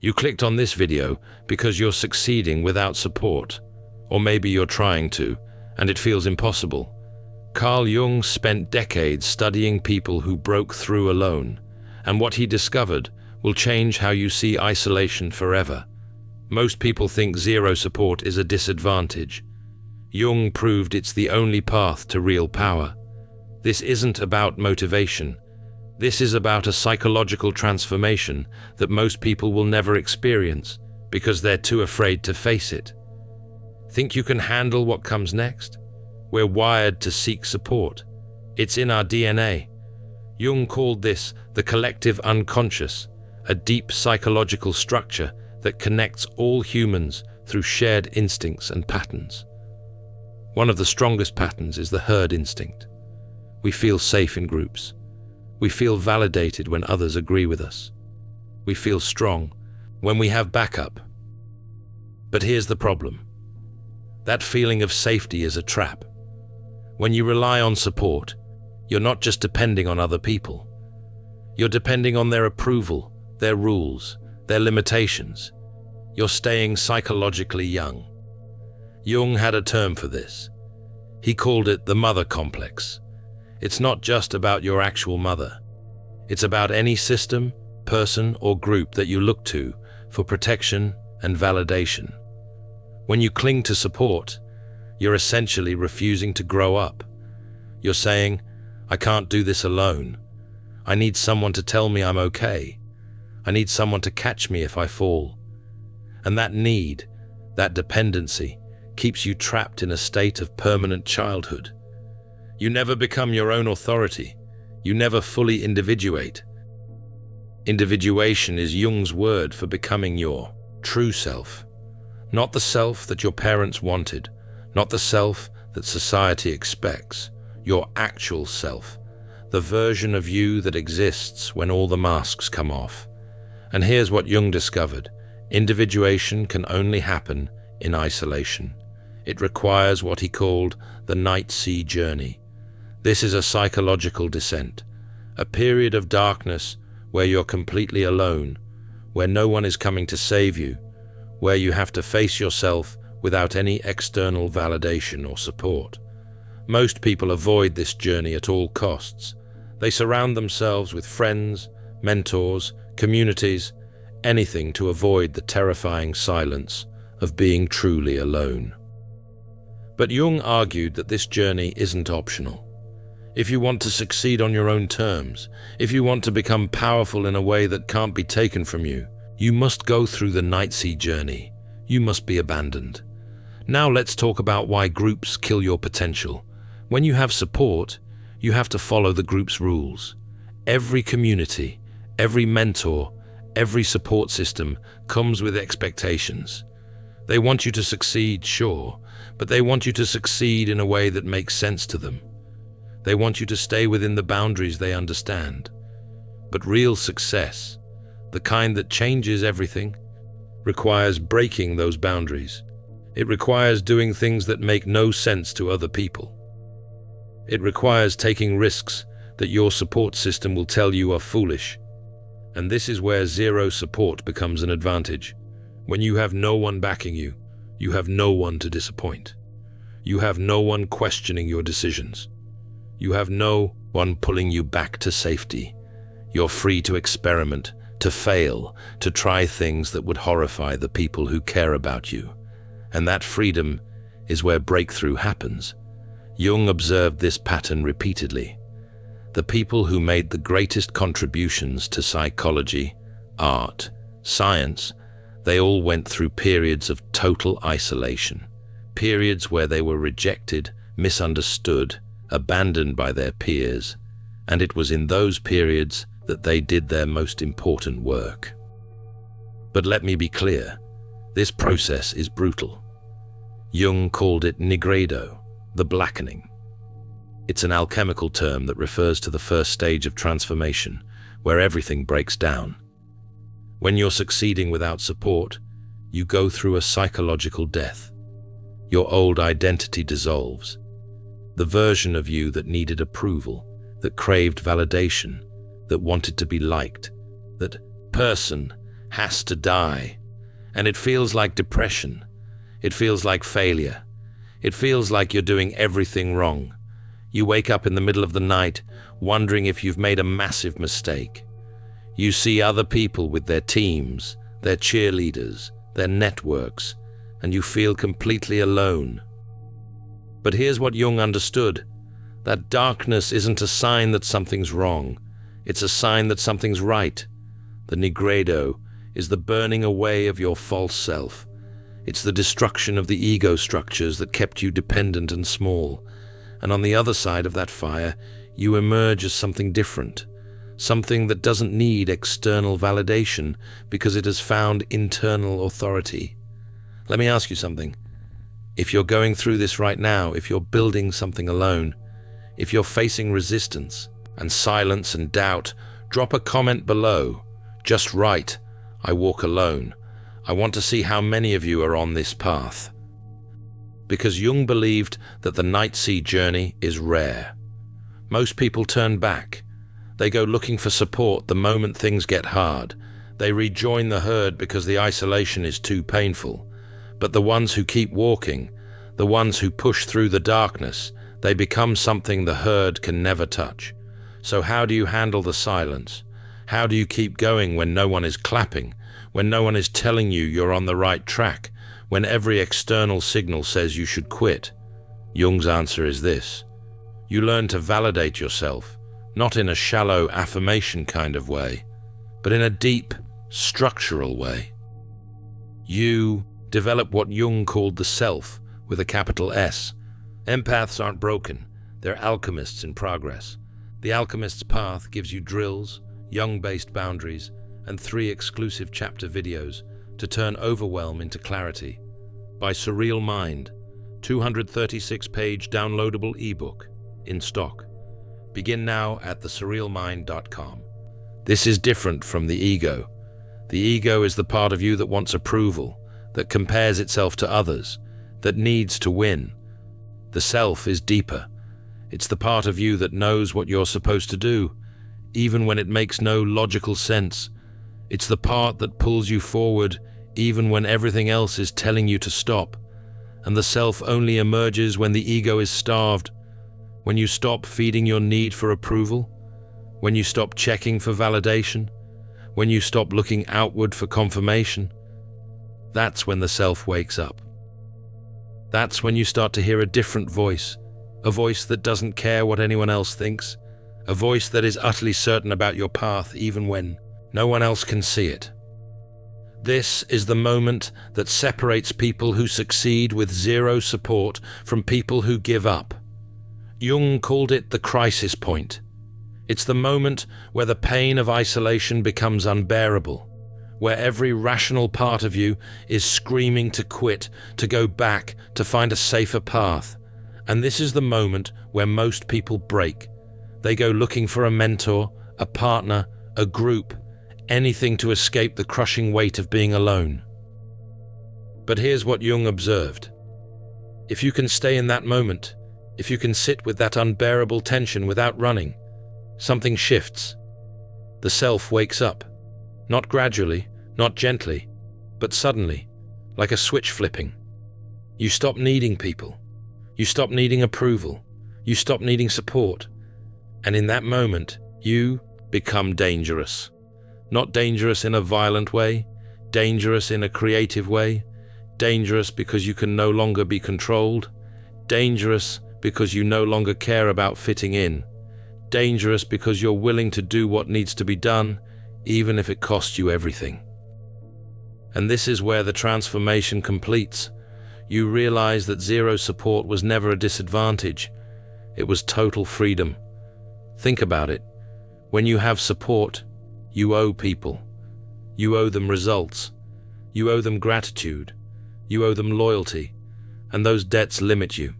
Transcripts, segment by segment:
You clicked on this video because you're succeeding without support, or maybe you're trying to, and it feels impossible. Carl Jung spent decades studying people who broke through alone, and what he discovered will change how you see isolation forever. Most people think zero support is a disadvantage. Jung proved it's the only path to real power. This isn't about motivation. This is about a psychological transformation that most people will never experience because they're too afraid to face it. Think you can handle what comes next? We're wired to seek support. It's in our DNA. Jung called this the collective unconscious, a deep psychological structure that connects all humans through shared instincts and patterns. One of the strongest patterns is the herd instinct. We feel safe in groups. We feel validated when others agree with us. We feel strong when we have backup. But here's the problem. That feeling of safety is a trap. When you rely on support, you're not just depending on other people. You're depending on their approval, their rules, their limitations. You're staying psychologically young. Jung had a term for this. He called it the mother complex. It's not just about your actual mother. It's about any system, person, or group that you look to for protection and validation. When you cling to support, you're essentially refusing to grow up. You're saying, I can't do this alone. I need someone to tell me I'm okay. I need someone to catch me if I fall. And that need, that dependency, keeps you trapped in a state of permanent childhood. You never become your own authority. You never fully individuate. Individuation is Jung's word for becoming your true self. Not the self that your parents wanted, not the self that society expects, your actual self, the version of you that exists when all the masks come off. And here's what Jung discovered. Individuation can only happen in isolation. It requires what he called the night sea journey. This is a psychological descent, a period of darkness where you're completely alone, where no one is coming to save you, where you have to face yourself without any external validation or support. Most people avoid this journey at all costs. They surround themselves with friends, mentors, communities, anything to avoid the terrifying silence of being truly alone. But Jung argued that this journey isn't optional. If you want to succeed on your own terms, if you want to become powerful in a way that can't be taken from you, you must go through the night sea journey. You must be abandoned. Now let's talk about why groups kill your potential. When you have support, you have to follow the group's rules. Every community, every mentor, every support system comes with expectations. They want you to succeed, sure, but they want you to succeed in a way that makes sense to them. They want you to stay within the boundaries they understand. But real success, the kind that changes everything, requires breaking those boundaries. It requires doing things that make no sense to other people. It requires taking risks that your support system will tell you are foolish. And this is where zero support becomes an advantage. When you have no one backing you, you have no one to disappoint. You have no one questioning your decisions. You have no one pulling you back to safety. You're free to experiment, to fail, to try things that would horrify the people who care about you. And that freedom is where breakthrough happens. Jung observed this pattern repeatedly. The people who made the greatest contributions to psychology, art, science, they all went through periods of total isolation, periods where they were rejected, misunderstood, abandoned by their peers, and it was in those periods that they did their most important work. But let me be clear, this process is brutal. Jung called it Nigredo, the blackening. It's an alchemical term that refers to the first stage of transformation, where everything breaks down. When you're succeeding without support, you go through a psychological death. Your old identity dissolves. The version of you that needed approval, that craved validation, that wanted to be liked, that person has to die. And it feels like depression. It feels like failure. It feels like you're doing everything wrong. You wake up in the middle of the night wondering if you've made a massive mistake. You see other people with their teams, their cheerleaders, their networks, and you feel completely alone. But here's what Jung understood. That darkness isn't a sign that something's wrong. It's a sign that something's right. The Nigredo is the burning away of your false self. It's the destruction of the ego structures that kept you dependent and small. And on the other side of that fire, you emerge as something different. Something that doesn't need external validation because it has found internal authority. Let me ask you something. If you're going through this right now, if you're building something alone, if you're facing resistance and silence and doubt, drop a comment below. Just write, "I walk alone." I want to see how many of you are on this path. Because Jung believed that the night sea journey is rare. Most people turn back. They go looking for support the moment things get hard. They rejoin the herd because the isolation is too painful. But the ones who keep walking, the ones who push through the darkness, they become something the herd can never touch. So how do you handle the silence? How do you keep going when no one is clapping, when no one is telling you you're on the right track, when every external signal says you should quit? Jung's answer is this. You learn to validate yourself, not in a shallow affirmation kind of way, but in a deep, structural way. You develop what Jung called the self, with a capital S. Empaths aren't broken, they're alchemists in progress. The alchemist's path gives you drills, Jung-based boundaries, and 3 exclusive chapter videos to turn overwhelm into clarity. By Surreal Mind, 236-page downloadable ebook, in stock. Begin now at thesurrealmind.com. This is different from the ego. The ego is the part of you that wants approval, that compares itself to others, that needs to win. The self is deeper. It's the part of you that knows what you're supposed to do, even when it makes no logical sense. It's the part that pulls you forward, even when everything else is telling you to stop. And the self only emerges when the ego is starved, when you stop feeding your need for approval, when you stop checking for validation, when you stop looking outward for confirmation. That's when the self wakes up. That's when you start to hear a different voice, a voice that doesn't care what anyone else thinks, a voice that is utterly certain about your path even when no one else can see it. This is the moment that separates people who succeed with zero support from people who give up. Jung called it the crisis point. It's the moment where the pain of isolation becomes unbearable, where every rational part of you is screaming to quit, to go back, to find a safer path. And this is the moment where most people break. They go looking for a mentor, a partner, a group, anything to escape the crushing weight of being alone. But here's what Jung observed. If you can stay in that moment, if you can sit with that unbearable tension without running, something shifts. The self wakes up, not gradually, not gently, but suddenly, like a switch flipping. You stop needing people. You stop needing approval. You stop needing support. And in that moment, you become dangerous. Not dangerous in a violent way, dangerous in a creative way, dangerous because you can no longer be controlled, dangerous because you no longer care about fitting in, dangerous because you're willing to do what needs to be done, even if it costs you everything. And this is where the transformation completes. You realize that zero support was never a disadvantage. It was total freedom. Think about it. When you have support, you owe people. You owe them results. You owe them gratitude. You owe them loyalty. And those debts limit you.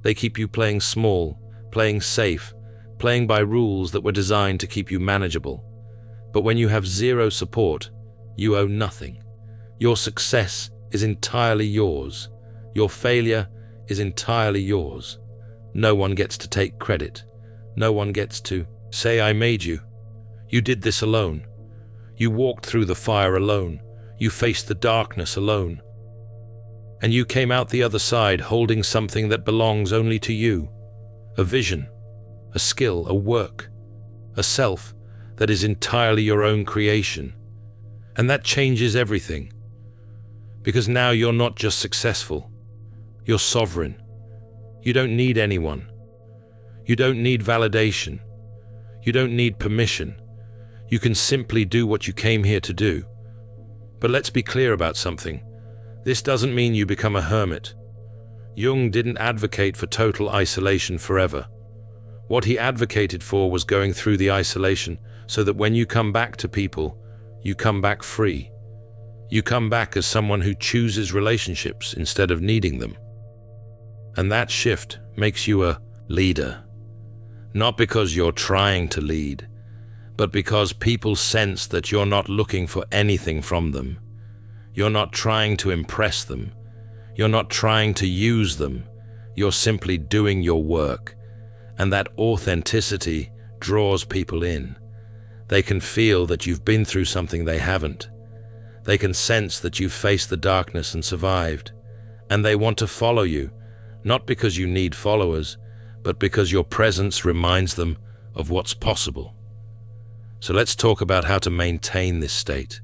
They keep you playing small, playing safe, playing by rules that were designed to keep you manageable. But when you have zero support, you owe nothing. Your success is entirely yours. Your failure is entirely yours. No one gets to take credit. No one gets to say, "I made you. You did this alone." You walked through the fire alone. You faced the darkness alone. And you came out the other side holding something that belongs only to you. A vision, a skill, a work, a self that is entirely your own creation. And that changes everything. Because now you're not just successful, you're sovereign. You don't need anyone. You don't need validation. You don't need permission. You can simply do what you came here to do. But let's be clear about something. This doesn't mean you become a hermit. Jung didn't advocate for total isolation forever. What he advocated for was going through the isolation so that when you come back to people, you come back free. You come back as someone who chooses relationships instead of needing them. And that shift makes you a leader. Not because you're trying to lead, but because people sense that you're not looking for anything from them. You're not trying to impress them. You're not trying to use them. You're simply doing your work. And that authenticity draws people in. They can feel that you've been through something they haven't. They can sense that you've faced the darkness and survived. And they want to follow you, not because you need followers, but because your presence reminds them of what's possible. So let's talk about how to maintain this state.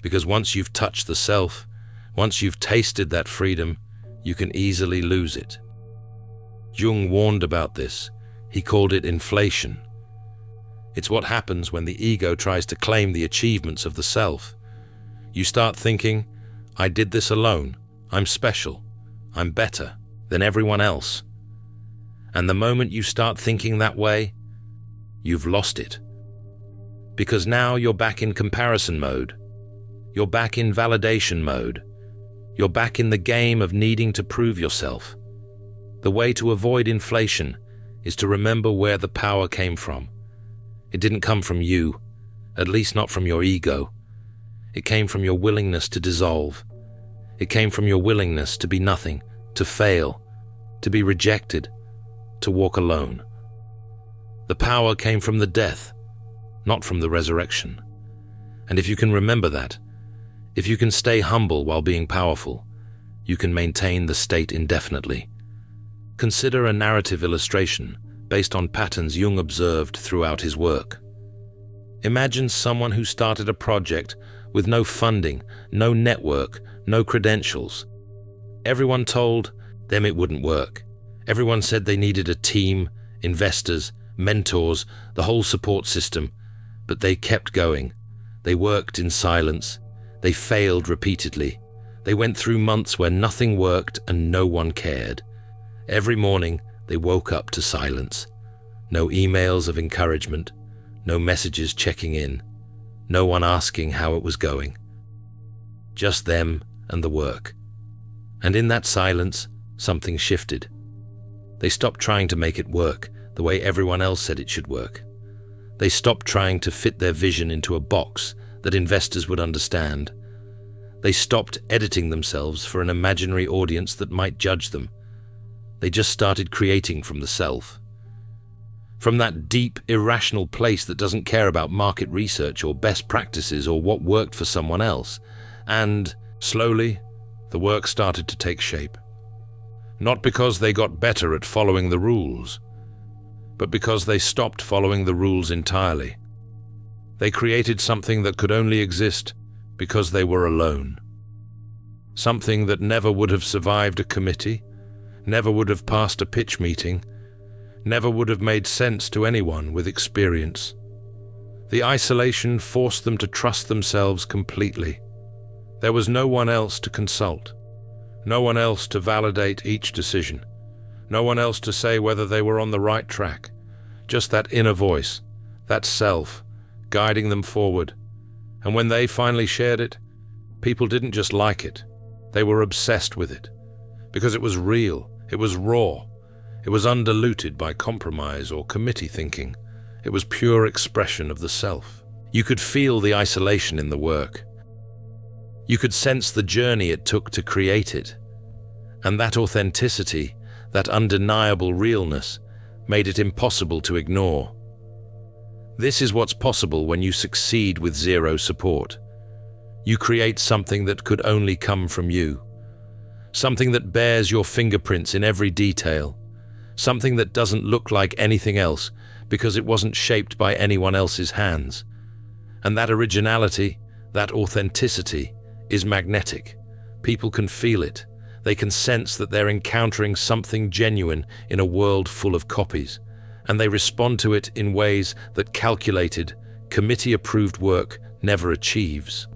Because once you've touched the self, once you've tasted that freedom, you can easily lose it. Jung warned about this. He called it inflation. It's what happens when the ego tries to claim the achievements of the self. You start thinking, I did this alone. I'm special. I'm better than everyone else. And the moment you start thinking that way, you've lost it. Because now you're back in comparison mode. You're back in validation mode. You're back in the game of needing to prove yourself. The way to avoid inflation is to remember where the power came from. It didn't come from you, at least not from your ego. It came from your willingness to dissolve. It came from your willingness to be nothing, to fail, to be rejected, to walk alone. The power came from the death, not from the resurrection. And if you can remember that, if you can stay humble while being powerful, you can maintain the state indefinitely. Consider a narrative illustration based on patterns Jung observed throughout his work. Imagine someone who started a project with no funding, no network, no credentials. Everyone told them it wouldn't work. Everyone said they needed a team, investors, mentors, the whole support system, but they kept going. They worked in silence. They failed repeatedly. They went through months where nothing worked and no one cared. Every morning, they woke up to silence. No emails of encouragement, no messages checking in, no one asking how it was going. Just them and the work. And in that silence, something shifted. They stopped trying to make it work the way everyone else said it should work. They stopped trying to fit their vision into a box that investors would understand. They stopped editing themselves for an imaginary audience that might judge them. They just started creating from the self. From that deep, irrational place that doesn't care about market research or best practices or what worked for someone else. And, slowly, the work started to take shape. Not because they got better at following the rules, but because they stopped following the rules entirely. They created something that could only exist because they were alone. Something that never would have survived a committee, never would have passed a pitch meeting, never would have made sense to anyone with experience. The isolation forced them to trust themselves completely. There was no one else to consult, no one else to validate each decision, no one else to say whether they were on the right track. Just that inner voice, that self, guiding them forward. And when they finally shared it, people didn't just like it, they were obsessed with it. Because it was real, it was raw, it was undiluted by compromise or committee thinking. It was pure expression of the self. You could feel the isolation in the work. You could sense the journey it took to create it. And that authenticity, that undeniable realness, made it impossible to ignore. This is what's possible when you succeed with zero support. You create something that could only come from you. Something that bears your fingerprints in every detail. Something that doesn't look like anything else because it wasn't shaped by anyone else's hands. And that originality, that authenticity, is magnetic. People can feel it. They can sense that they're encountering something genuine in a world full of copies, and they respond to it in ways that calculated, committee-approved work never achieves.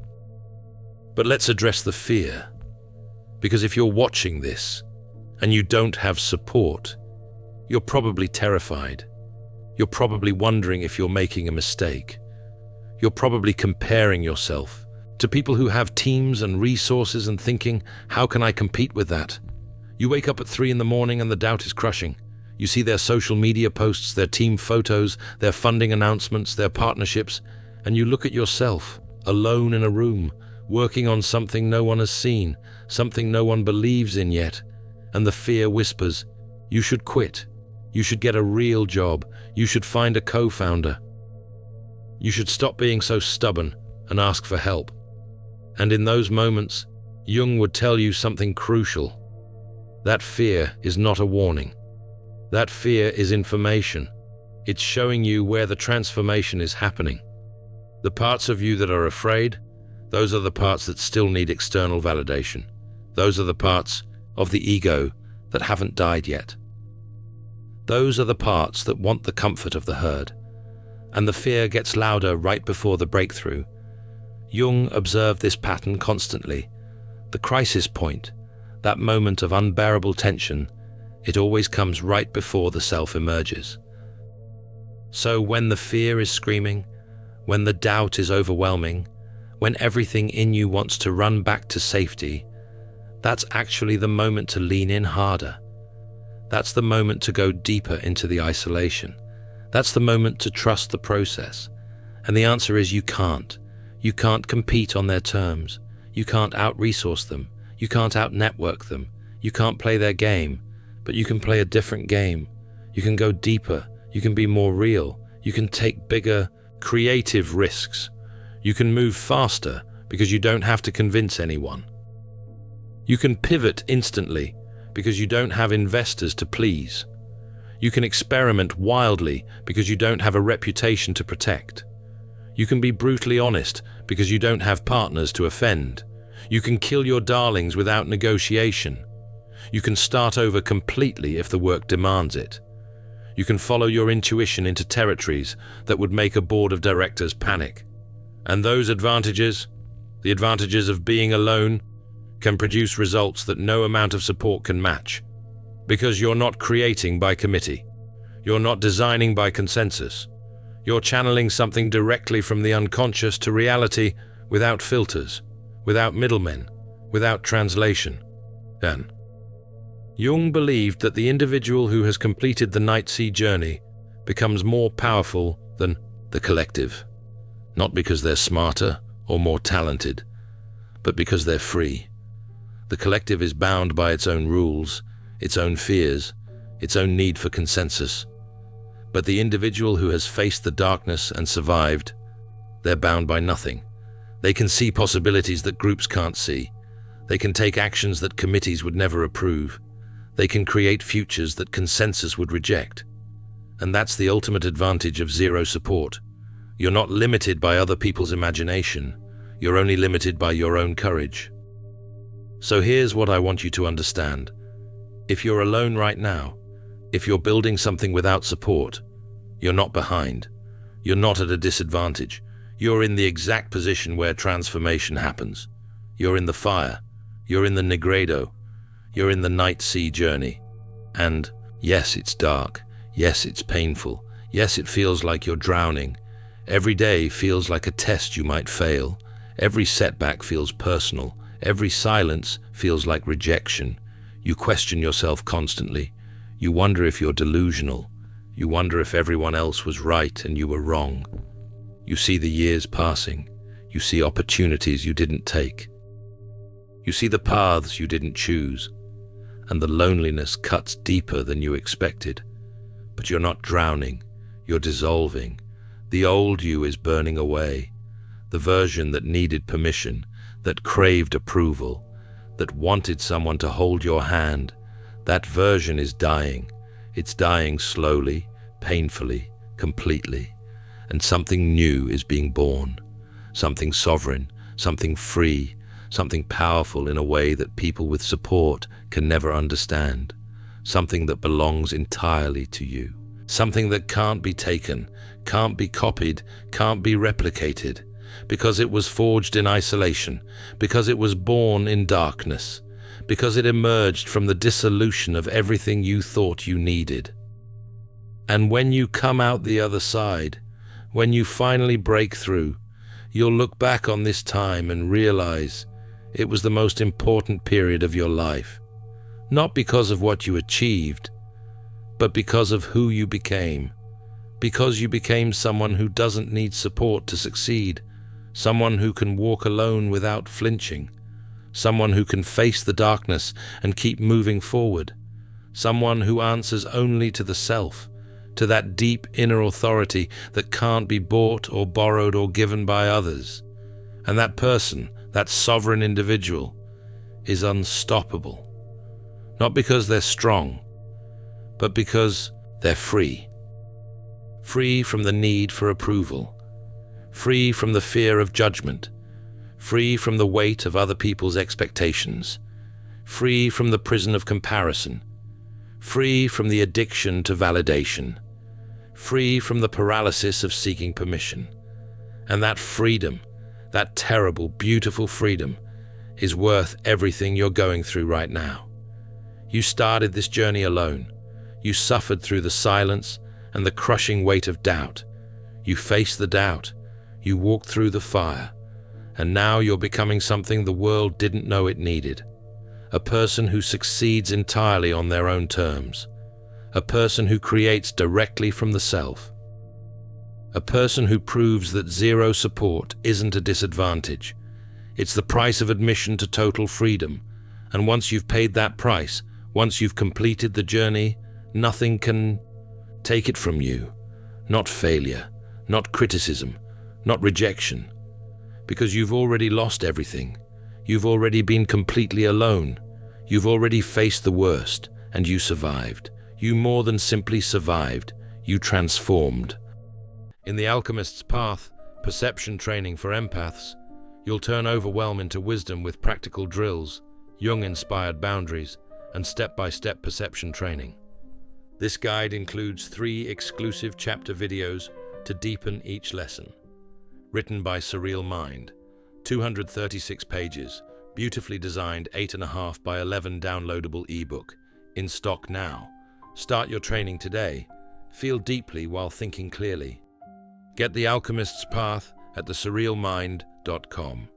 But let's address the fear, because if you're watching this and you don't have support, you're probably terrified. You're probably wondering if you're making a mistake. You're probably comparing yourself to people who have teams and resources and thinking, how can I compete with that? You wake up at 3 a.m. and the doubt is crushing. You see their social media posts, their team photos, their funding announcements, their partnerships, and you look at yourself, alone in a room, working on something no one has seen, something no one believes in yet, and the fear whispers, you should quit. You should get a real job. You should find a co-founder. You should stop being so stubborn and ask for help. And in those moments, Jung would tell you something crucial. That fear is not a warning. That fear is information. It's showing you where the transformation is happening. The parts of you that are afraid, those are the parts that still need external validation. Those are the parts of the ego that haven't died yet. Those are the parts that want the comfort of the herd. And the fear gets louder right before the breakthrough. Jung observed this pattern constantly. The crisis point, that moment of unbearable tension, it always comes right before the self emerges. So when the fear is screaming, when the doubt is overwhelming, when everything in you wants to run back to safety, that's actually the moment to lean in harder. That's the moment to go deeper into the isolation. That's the moment to trust the process. And the answer is you can't. You can't compete on their terms. You can't out-resource them. You can't out-network them. You can't play their game. But you can play a different game. You can go deeper. You can be more real. You can take bigger, creative risks. You can move faster because you don't have to convince anyone. You can pivot instantly because you don't have investors to please. You can experiment wildly because you don't have a reputation to protect. You can be brutally honest because you don't have partners to offend. You can kill your darlings without negotiation. You can start over completely if the work demands it. You can follow your intuition into territories that would make a board of directors panic. And those advantages, the advantages of being alone, can produce results that no amount of support can match. Because you're not creating by committee. You're not designing by consensus. You're channeling something directly from the unconscious to reality without filters, without middlemen, without translation. Then, Jung believed that the individual who has completed the night sea journey becomes more powerful than the collective. Not because they're smarter or more talented, but because they're free. The collective is bound by its own rules, its own fears, its own need for consensus. But the individual who has faced the darkness and survived, they're bound by nothing. They can see possibilities that groups can't see. They can take actions that committees would never approve. They can create futures that consensus would reject. And that's the ultimate advantage of zero support. You're not limited by other people's imagination. You're only limited by your own courage. So here's what I want you to understand. If you're alone right now, if you're building something without support, you're not behind. You're not at a disadvantage. You're in the exact position where transformation happens. You're in the fire. You're in the Nigredo. You're in the night sea journey. And yes, it's dark. Yes, it's painful. Yes, it feels like you're drowning. Every day feels like a test you might fail. Every setback feels personal. Every silence feels like rejection. You question yourself constantly. You wonder if you're delusional. You wonder if everyone else was right and you were wrong. You see the years passing. You see opportunities you didn't take. You see the paths you didn't choose. And the loneliness cuts deeper than you expected. But you're not drowning. You're dissolving. The old you is burning away. The version that needed permission, that craved approval, that wanted someone to hold your hand, that version is dying. It's dying slowly, painfully, completely. And something new is being born. Something sovereign, something free, something powerful in a way that people with support can never understand. Something that belongs entirely to you. Something that can't be taken, can't be copied, can't be replicated, because it was forged in isolation, because it was born in darkness, because it emerged from the dissolution of everything you thought you needed. And when you come out the other side, when you finally break through, you'll look back on this time and realize it was the most important period of your life, not because of what you achieved, but because of who you became, because you became someone who doesn't need support to succeed, someone who can walk alone without flinching, someone who can face the darkness and keep moving forward, someone who answers only to the self, to that deep inner authority that can't be bought or borrowed or given by others. And that person, that sovereign individual, is unstoppable. Not because they're strong, but because they're free. Free from the need for approval, free from the fear of judgment, free from the weight of other people's expectations, free from the prison of comparison, free from the addiction to validation, free from the paralysis of seeking permission. And that freedom, that terrible, beautiful freedom, is worth everything you're going through right now. You started this journey alone. You suffered through the silence and the crushing weight of doubt. You faced the doubt. You walked through the fire. And now you're becoming something the world didn't know it needed. A person who succeeds entirely on their own terms. A person who creates directly from the self. A person who proves that zero support isn't a disadvantage. It's the price of admission to total freedom. And once you've paid that price, once you've completed the journey, nothing can take it from you. Not failure, not criticism, not rejection. Because you've already lost everything. You've already been completely alone. You've already faced the worst, and you survived. You more than simply survived, you transformed. In the alchemist's path, perception training for empaths, you'll turn overwhelm into wisdom with practical drills, Jung-inspired boundaries, and step-by-step perception training. This guide includes 3 exclusive chapter videos to deepen each lesson. Written by Surreal Mind, 236 pages, beautifully designed 8.5 by 11 downloadable ebook, in stock now. Start your training today. Feel deeply while thinking clearly. Get the Alchemist's Path at thesurrealmind.com.